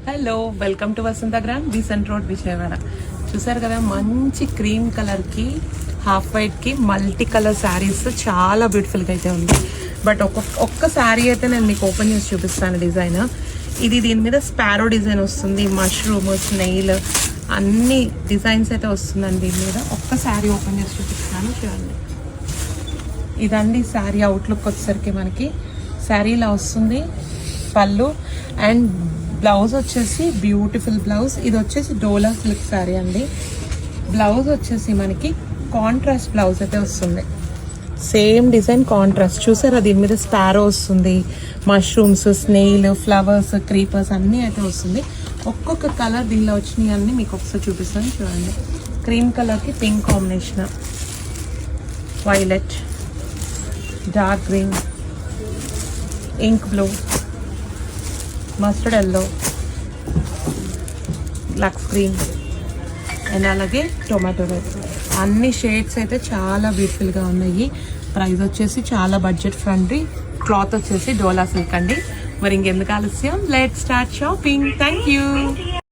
Hello, welcome to Vasanthagram, Besant road, Vijayawada. చూసారు కదా, మంచి క్రీమ్ కలర్కి హాఫ్ వైట్కి మల్టీ కలర్ శారీస్ చాలా బ్యూటిఫుల్గా అయితే ఉంది. బట్ ఒక్క శారీ అయితే నేను మీకు ఓపెన్ చేసి చూపిస్తాను. డిజైన్ ఇది, దీని మీద స్పారో డిజైన్ వస్తుంది, మష్రూమ్, స్నెయిల్ అన్ని డిజైన్స్ అయితే వస్తుందండి. దీని మీద ఒక్క శారీ ఓపెన్ చేసి చూపిస్తాను, చూడండి. ఇదండి శారీ అవుట్లుక్ వచ్చేసరికి మనకి శారీలా వస్తుంది. పళ్ళు అండ్ బ్లౌజ్ వచ్చేసి బ్యూటిఫుల్ బ్లౌజ్. ఇది వచ్చేసి డోలా సిల్క్ శారీ అండి. బ్లౌజ్ వచ్చేసి మనకి కాంట్రాస్ట్ బ్లౌజ్ అయితే వస్తుంది. Same design contrast. చూసారా, దీని మీద స్పారో వస్తుంది, మష్రూమ్స్, స్నేల్, ఫ్లవర్స్, క్రీపర్స్ అన్నీ అయితే వస్తుంది. ఒక్కొక్క కలర్ దీనిలో వచ్చినాయి అన్నీ మీకు ఒకసారి చూపిస్తాను, చూడండి. క్రీమ్ కలర్కి pink combination, violet, dark green, ink blue, mustard yellow, lux green and అలాగే టొమాటో రెడ్. అన్ని షేడ్స్ అయితే చాలా బ్యూటిఫుల్గా ఉన్నాయి. ప్రైస్ వచ్చేసి చాలా బడ్జెట్ ఫ్రెండ్లీ. క్లాత్ వచ్చేసి డోలా సిల్క్ అండి. మరి ఇంకెందుకు ఆలస్యం, let's start shopping. Thank you.